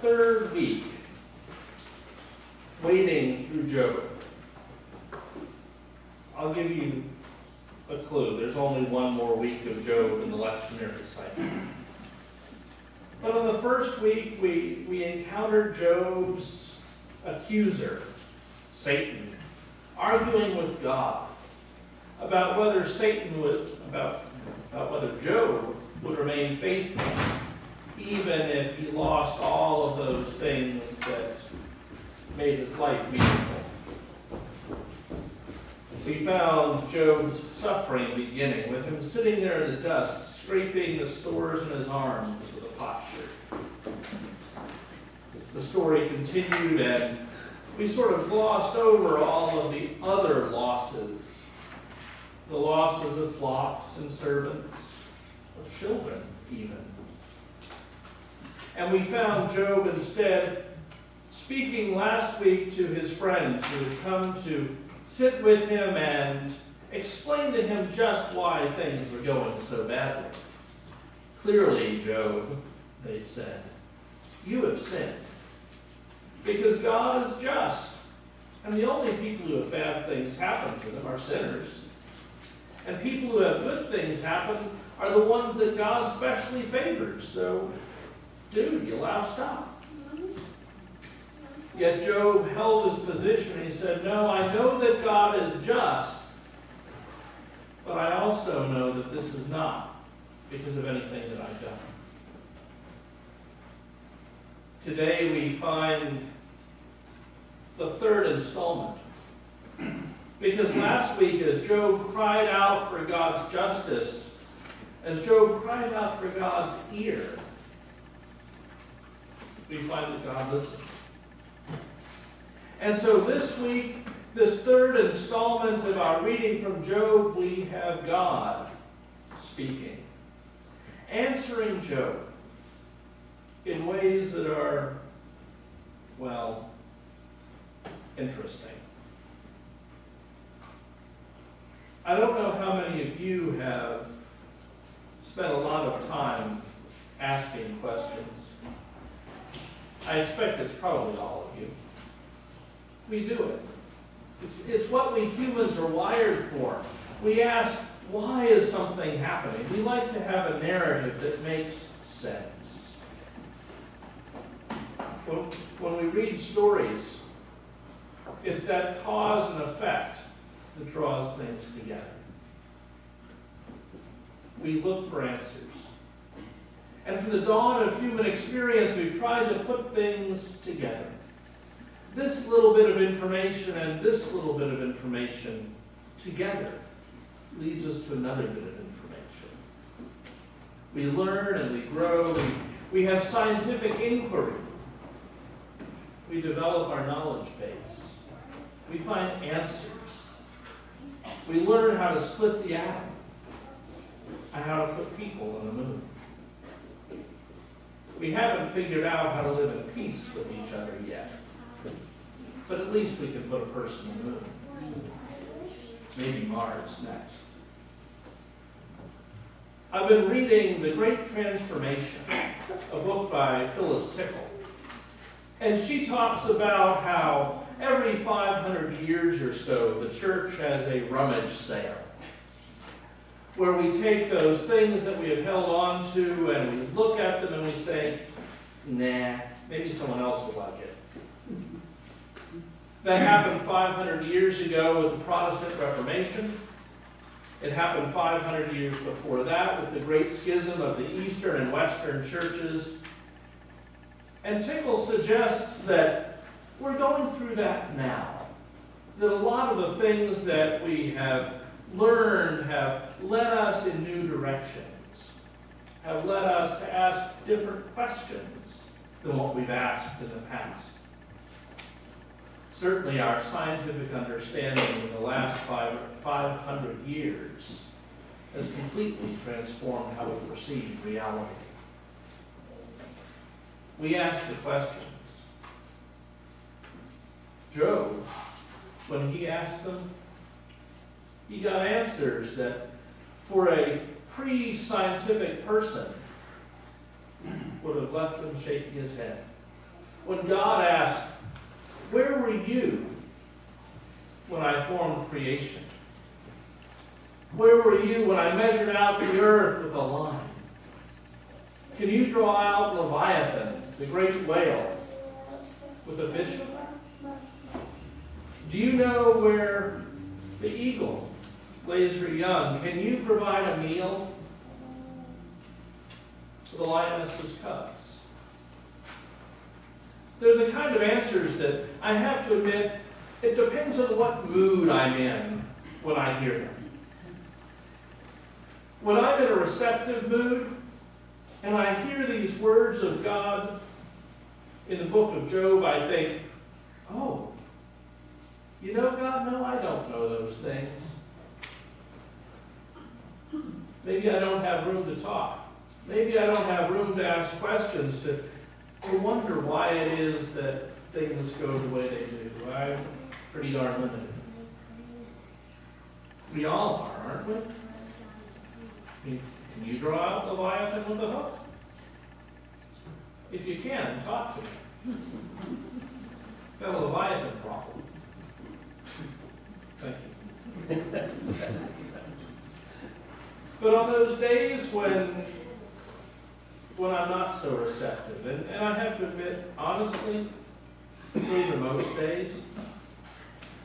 third week wading through Job. I'll give you a clue. There's only one more week of Job in the lectionary cycle. But on the first week, we encountered Job's accuser, Satan, arguing with God about whether whether Job would remain faithful, even if he lost all of those things that made his life meaningful. We found Job's suffering beginning with him sitting there in the dust, scraping the sores in his arms with a potsherd. The story continued, and we sort of glossed over all of the other losses. The losses of flocks and servants, of children even. And we found Job instead speaking last week to his friends who had come to sit with him and explain to him just why things were going so badly. Clearly, Job, they said, you have sinned, because God is just, and the only people who have bad things happen to them are sinners. And people who have good things happen are the ones that God specially favors. So, dude, you loused up. Yet Job held his position. He said, no, I know that God is just, but I also know that this is not because of anything that I've done. Today we find the third installment. Because last week, as Job cried out for God's justice, as Job cried out for God's ear, we find that God listened. And so this week, this third installment of our reading from Job, we have God speaking, answering Job in ways that are, well, interesting. I don't know how many of you have spent a lot of time asking questions. I expect it's probably all of you. We do it. It's what we humans are wired for. We ask, why is something happening? We like to have a narrative that makes sense. When we read stories, it's that cause and effect that draws things together. We look for answers. And from the dawn of human experience, we've tried to put things together. This little bit of information and this little bit of information together leads us to another bit of information. We learn and we grow. We have scientific inquiry. We develop our knowledge base. We find answers. We learn how to split the atom and how to put people on the moon. We haven't figured out how to live in peace with each other yet. But at least we can put a person on the moon. Maybe Mars next. I've been reading The Great Transformation, a book by Phyllis Tickle. And she talks about how every 500 years or so, the church has a rummage sale, where we take those things that we have held on to and we look at them and we say, nah, maybe someone else will like it. That happened 500 years ago with the Protestant Reformation. It happened 500 years before that with the Great Schism of the Eastern and Western churches. And Tickle suggests that we're going through that now. That a lot of the things that we have learned have led us in new directions, have led us to ask different questions than what we've asked in the past. Certainly our scientific understanding in the last 500 years has completely transformed how we perceive reality. We ask the questions. Job, when he asked them, he got answers that for a pre-scientific person would have left him shaking his head. when God asked, "Where were you when I formed creation? Where were you when I measured out the earth with a line? Can you draw out Leviathan, the great whale, with a vision? Do you know where the eagle lays her young? Can you provide a meal for the lioness's cubs?" They're the kind of answers that I have to admit, it depends on what mood I'm in when I hear them. When I'm in a receptive mood and I hear these words of God in the book of Job, I think, oh, you know, God, no, I don't know those things. Maybe I don't have room to talk. Maybe I don't have room to ask questions, to wonder why it is that things go the way they do. I'm pretty darn limited. We all are, aren't we? I mean, can you draw out Leviathan with a hook? If you can, talk to me. Got a Leviathan problem. Thank you. But on those days when I'm not so receptive, and I have to admit, honestly, those are most days.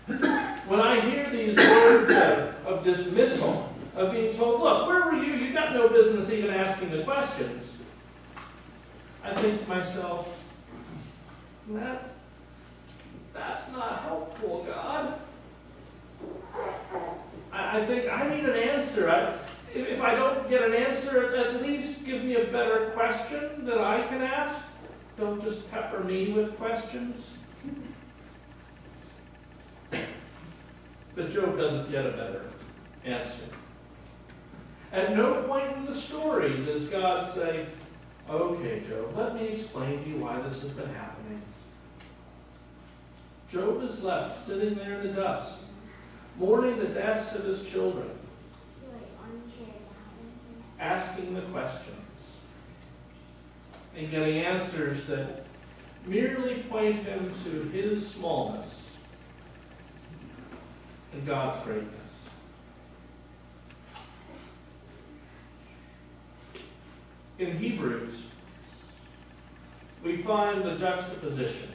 When I hear these words of dismissal, of being told, look, where were you? You got no business even asking the questions. I think to myself, that's not helpful, God. I think I need an answer. If I don't get an answer, at least give me a better question that I can ask. Don't just pepper me with questions. But Job doesn't get a better answer. At no point in the story does God say, okay, Job, let me explain to you why this has been happening. Job is left sitting there in the dust, mourning the deaths of his children, asking the questions, and getting answers that merely point him to his smallness and God's greatness. In Hebrews, we find the juxtaposition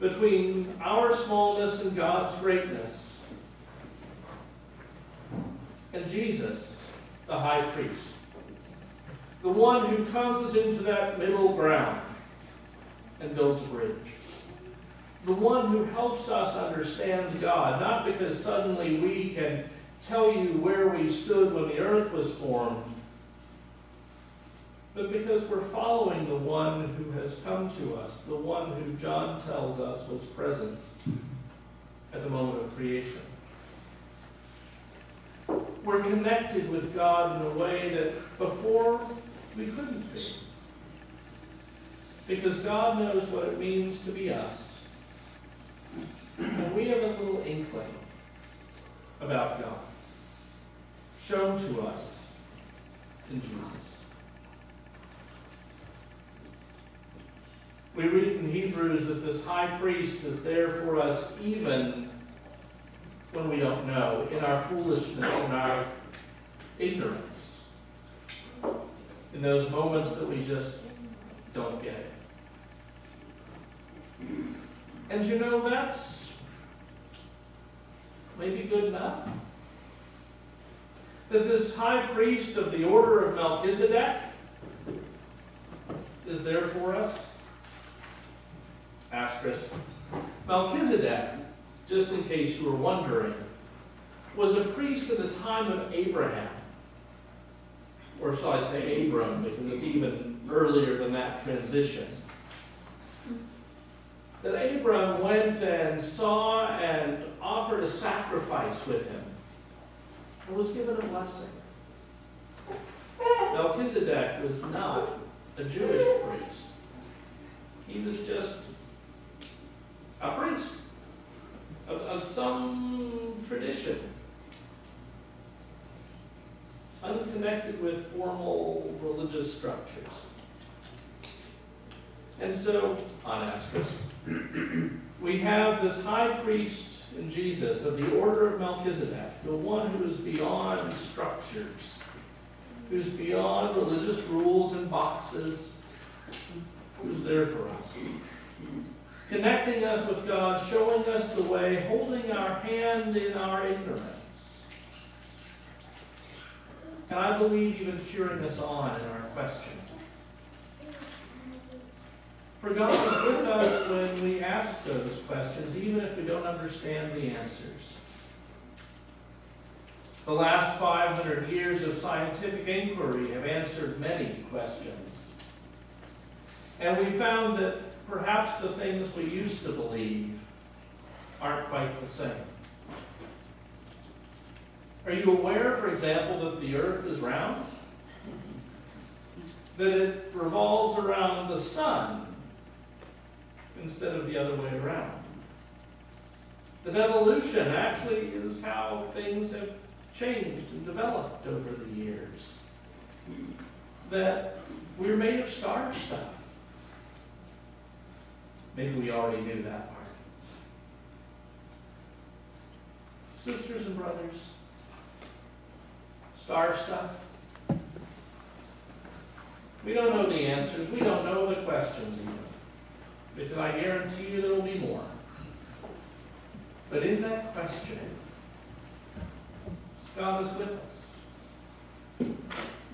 between our smallness and God's greatness and Jesus, the high priest, the one who comes into that middle ground and builds a bridge, the one who helps us understand God, not because suddenly we can tell you where we stood when the earth was formed, but because we're following the one who has come to us, the one who John tells us was present at the moment of creation. We're connected with God in a way that before we couldn't be. Because God knows what it means to be us. And we have a little inkling about God, shown to us in Jesus. We read in Hebrews that this high priest is there for us even when we don't know, in our foolishness, in our ignorance, in those moments that we just don't get it. And you know, that's maybe good enough. That this high priest of the order of Melchizedek is there for us. Asterisk. Melchizedek, just in case you were wondering, was a priest in the time of Abraham. Or shall I say Abram, because it's even earlier than that transition. That Abram went and saw and offered a sacrifice with him and was given a blessing. Melchizedek was not a Jewish priest. He was just a priest of some tradition, unconnected with formal religious structures. And so, unasked, we have this high priest in Jesus of the order of Melchizedek, the one who is beyond structures, who's beyond religious rules and boxes, who's there for us, connecting us with God, showing us the way, holding our hand in our ignorance. And I believe even cheering us on in our question. For God is with us when we ask those questions, even if we don't understand the answers. The last 500 years of scientific inquiry have answered many questions. And we found that perhaps the things we used to believe aren't quite the same. Are you aware, for example, that the earth is round? That it revolves around the sun instead of the other way around? That evolution actually is how things have changed and developed over the years. That we're made of star stuff. Maybe we already knew that part. Sisters and brothers, star stuff. We don't know the answers. We don't know the questions even. Because I guarantee you there will be more. But in that question, God is with us.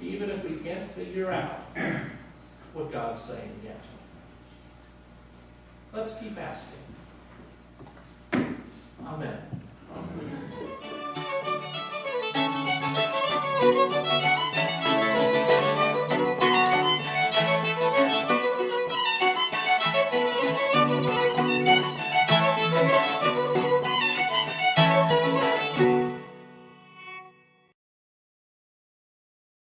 Even if we can't figure out what God's saying yet. Let's keep asking. Amen. Amen.